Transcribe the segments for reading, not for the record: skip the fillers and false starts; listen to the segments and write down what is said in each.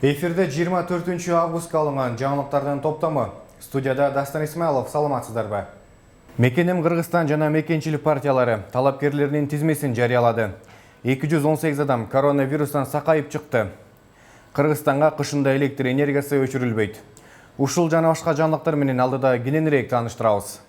Эфирде 24 августка алынған жаңалықтардан топтамы. Студияда Дастан Исмайлов, саламатсыздар ба? Мекенем Қырғызстан жана мекенчилик партиялары талапкерлеринин тизмесин жарыялады. 218 адам коронавирустан сакайып чыкты. Кыргызстанга кышында электр энергиясы өчүрүлбөйт. Ушул жана башка жаңалыктар менен алдыда кененирээк тааныштырабыз.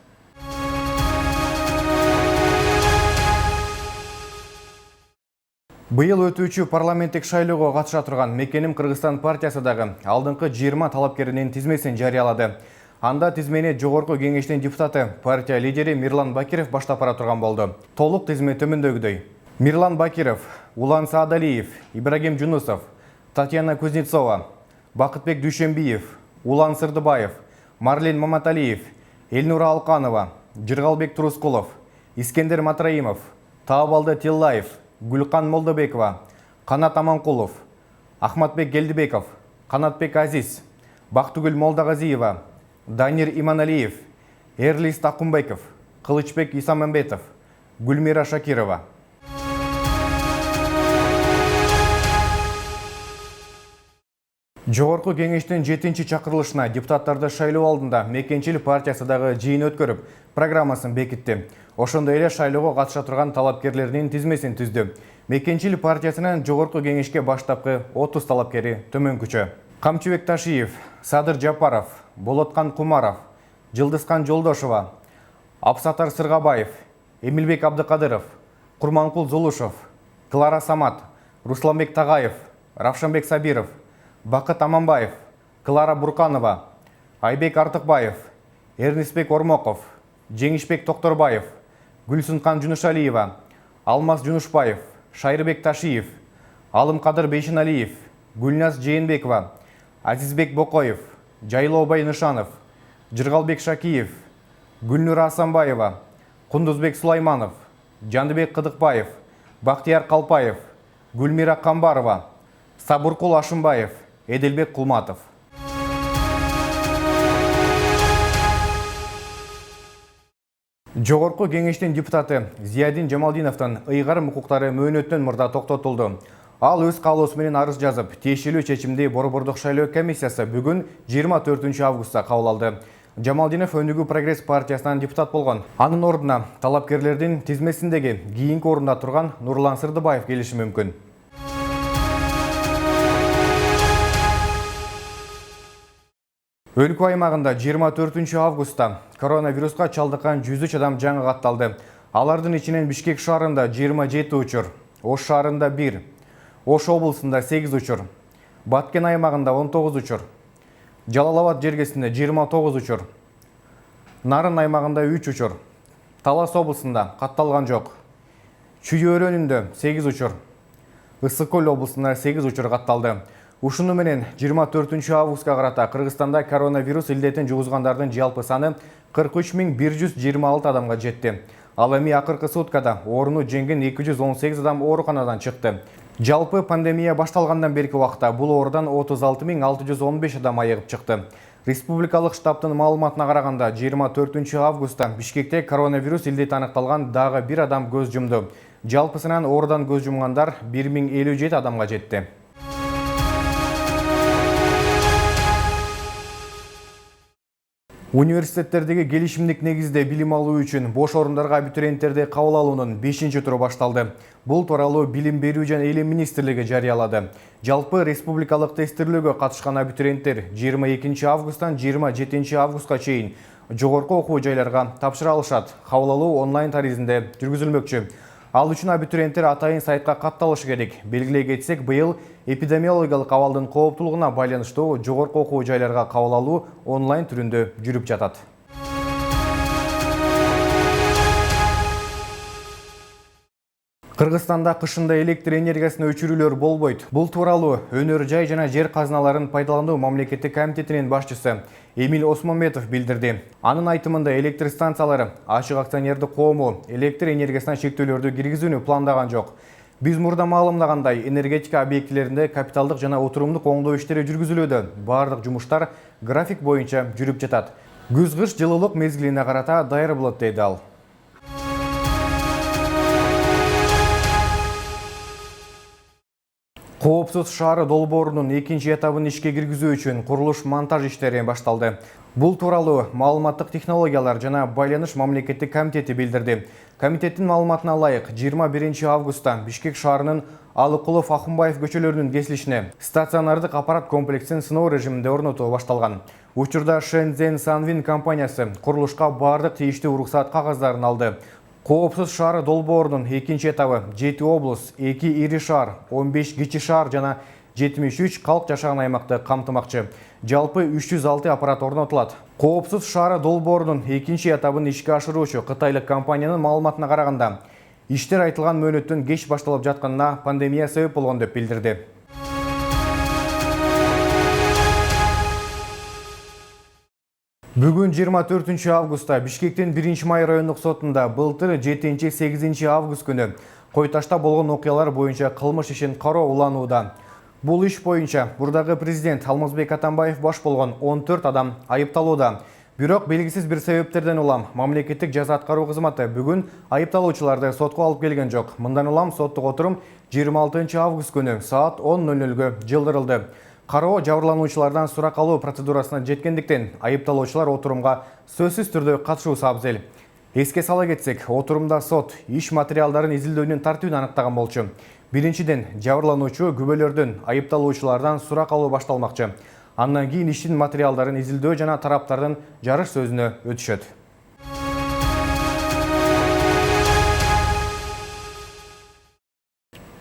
Быйыл өтүүчү парламенттик шайлоого катыша турган Мекенем Кыргызстан партиясы дагы алдыңкы 20 талапкеринин тизмесин жарыялады. Анда тизмени жогорку кеңештин депутаты, партия лидери Мирлан Бакиров баштап бара турган болду. Толук тизме төмөндөгүдөй. Мирлан Бакиров, Улан Саадалиев, Ибрагим Жунусов, Татьяна Кузнецова, Бакытбек Дүйшенбиев, Улан Сырдыбаев, Марлен Маматалиев, Эльнура Алканова, Жыргалбек Турускулов, Искендер Матраимов, Таабалды Тиллаев, Гүлкан Молдобекова, Канат Аманкулов, Ахматбек Гелдибеков, Канатбек Азиз, Бактыгүл Молдагазиева, Данир Иманалиев, Эрлис Такумбеков, Кылычбек Исамамбетов, Гүлмира Шакирова. Жогорку кеңештин 7-чи чакырылышына депутаттарды шайлоо алдында мекенчилик партиясы дагы жыйын өткөрүп, программасын бекитти. Ошондой эле шайлоого катыша турган талапкерлеринин тизмесин түздү. Мекенчилик партиясынын жогорку кеңешке баштапкы 30 талапкери төмөнкүчө. Камчыбек Ташиев, Садыр Жапаров, Болоткан Кумаров, Жылдызкан Жолдошова, Апсатар Сыргабаев, Эмилбек Абдыкадыров, Курманкул Зулушов, Клара Самат, Русланбек Тагаев, Равшанбек Сабиров, Бакыт Аманбаев, Клара Бурканова, Айбек Артыкбаев, Эрнисбек Ормоков, Жеңишбек Токторбаев, Гүлсүнкан Жунушалиева, Алмаз Жунушбаев, Шайрыбек Ташиев, Алымкадыр Бейшиналиев, Гүлназ Жээнбекова, Азизбек Бокоев, Жайлообай Нышанов, Жыргалбек Шакиев, Гүлнура Асанбаева, Кундузбек Сулайманов, Жандыбек Кыдыкбаев, Бактияр Калпаев, Гүлмира Камбарова, Сабуркул Ашымбаев, Эделбек Кулматов. Жогорку кеңештин депутаты Зиядин Жамалдиновдун ыйгарым укуктары мөөнөттөн мурда токтотулду. Ал өз каалоосу менен арыз жазып, тиешелүү чечимди Борбордук шайлоо комиссиясы бүгүн 24 августта кабыл алды. Жамалдинов Өнүгүү Прогресс партиясынан депутат болгон. Анын ордуна талапкерлердин тизмесиндеги кийинки орунда турган Нурлан Сырдыбаев келиши мүмкүн. Өлкө аймагында 24 августта коронавируска чалдыккан 103 адам жаңы катталды. Алардын ичинен Бишкек шаарында 27 учур, Ош шаарында 1, Ош облусунда 8 учур, Баткен аймагында 19 учур, Жалал Абад жергесинде 29 учур, Нарын аймагында 3 учур, Талас облусунда катталган жок, Чүй өрөөнүндө 8 учур, Ысык Көл облусунда 8 учур катталды. Ушуну менен 24 августка карата Кыргызстанда коронавирус илдетин жугузгандардын жалпы саны 43126 адамга жетти. Ал эми акыркы суткада орну жеңген 218 адам ооруканадан чыкты. Жалпы пандемия башталгандан берки убакта бул оорудан 36615 адам айыгып чыкты. Республикалык штабтын маалыматына караганда 24 августта Бишкекте коронавирус илдети аныкталган дагы бир адам көз жумду. Жалпысынан оорудан көз жумгандар 1057 адамга жетти. Университеттердеги келишимдик негизде билим алуу үчүн бош орундарга абитуриенттерди кабыл алуунун 5-туру башталды. Бул тууралуу Билим берүү жана Элем министрлиги жарыялады. Жалпы республикалык тестирлөөгө катышкан абитуриенттер 22 августтан 27 августка чейин жогорку окуу жайларга тапшыра алышат. Кабыл алуу онлайн таризинде жүргүзүлмөкчү. Ал үчүн абитуриенттер атайын сайтка катталышы керек. Белгилей кетсек, быйыл эпидемиологиялык абалдын кооптуулугуна байланыштуу жогорку окуу жайларга кабыл алуу онлайн түрүндө жүрүп жатат. Кыргызстанда кышында электр энергиясын өчүрүүлөр болбойт. Бул тууралуу Өнөр жай жана жер казыналарын пайдалануу мамлекеттик комитетинин башчысы Эмил Осмонбетов билдирди. Анын айтымында электр станциялары ачык акционердик коому электр энергиясына чектөөлөрдү киргизүүнү пландаган жок. Биз мурда маалымдагандай энергетика объектилеринде капиталдык жана отурумдук оңдоо иштери жүргүзүлүүдө. Бардык жумуштар график боюнча жүрүп жатат. Күз-кыш жылуулук мезгилине карата даяр болот дейт ал. Коопсуз шаары долбоорунун экинчи этабын ишке киргизүү үчүн курулуш монтаж иштери башталды. Бул тууралуу маалыматтык технологиялар жана байланыш мамлекеттик комитети билдирди. Комитеттин маалыматына ылайык 21 августта Бишкек шаарынын Алыкулов Ахунбаев көчөлөрүнүн кесилишине стационардык аппарат комплексин сыноо режиминде орнотуу башталган. Учурда Шэньцзэн Санвин компаниясы курулушка бардык тийиштүү уруксаат кагаздарын алды. Коопсуз шаары долбоорунун экинчи этабы 7 облус, 2 ири шаар, 15 кичи шаар жана 73 калк жашаган аймакты камтымакчы. Жалпы 306 аппарат орнотулат. Коопсуз шаары долбоорунун экинчи этабын ишке ашыруучу кытайлык компаниянын маалыматына караганда, иштер айтылган мөөнөттөн кеч башталып жатканына пандемия себеп болгон деп билдирди. Бүгүн 24 августта Бишкектин 1 май райондук сотунда былтыр 7-8 август күнү Койташта болгон окуялар боюнча кылмыш ишин кароо уланууда. Бул иш боюнча бурдагы президент Алмазбек Атамбаев баш болгон 14 адам айыпталууда. Бирок белгисиз бир себептерден улам мамлекеттик жаза аткаруу кызматы бүгүн айыпталуучуларды сотко алып келген жок. Мындан улам соттук отурум 26 август күнү саат 10:00 жылдырылды. Кароо жабырлануучулардан сурак алуу процедурасына жеткендиктен айыпталуучулар отурумга сөзсүз түрдө катышуусу абзел. Эске сала кетсек, отурумда сот иш материалдарын изилдөөнүн тартибин аныктаган болчу. Биринчиден, жабырлануучу күбөлөрдөн айыпталуучулардан сурак алуу башталмакчы. Андан кийин иштин материалдарын изилдөө жана тараптардын жарыш сөзүнө өтүшөт.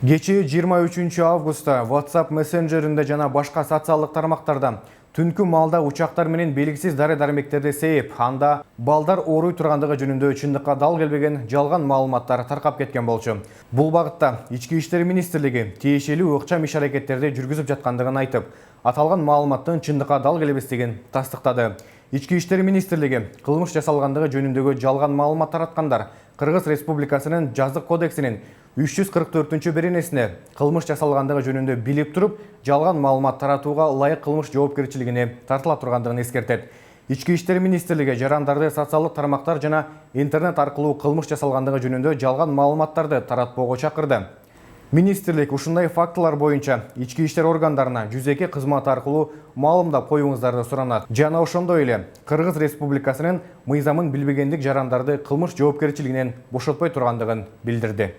Кечээ 23 августта WhatsApp мессенджеринде жана башка социалдык тармактарда түнкү маалда учактар менен белгисиз дары-дармектерди сейип, анда балдар ооруй тургандыгы жөнүндө чындыкка дал келбеген жалган маалыматтар таркап кеткен болчу. Бул багытта Ички иштер министрлиги тиешелүү ыкчам иш-аракеттерди жүргүзүп жаткандыгын айтып, аталган маалыматтын чындыкка дал келбестигин тастыктады. Ички иштер министрлиги кылмыш жасалгандыгы жөнүндөгү жалган маалымат тараткандар Кыргыз Республикасынын жаздык кодексинин 344-беренесине кылмыш жасалгандыгы жөнүндө билип туруп, жалган маалымат таратууга ылайык кылмыш жоопкерчилигине тартыла тургандыгын эскертет. Ички иштер министрлиги жарандарды социалдык тармактар жана интернет аркылуу кылмыш жасалгандыгы жөнүндө жалган маалыматтарды таратпоого чакырды. Министрлик ушундай фактылар боюнча ички иштер органдарына 102 кызмат аркылуу маалымдап коюңуздарды суранат. Жана ошондой эле Кыргыз Республикасынын мыйзамын билбегендик жарандарды кылмыш жоопкерчилигинен бошотпой тургандыгын билдирди.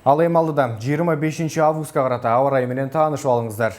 Ал эми алдыда 25 августка карата аба ырайы менен таанышып алыңыздар.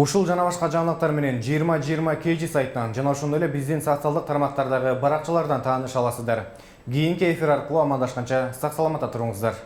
Ушул жана башка жаңылыктар менен 2020 KG сайтынан жана ошондой эле биздин социалдык тармактардагы баракчалардан тааныша аласыздар. Кийинки эфир аркылуу амандашканча сак саламатта туруңуздар.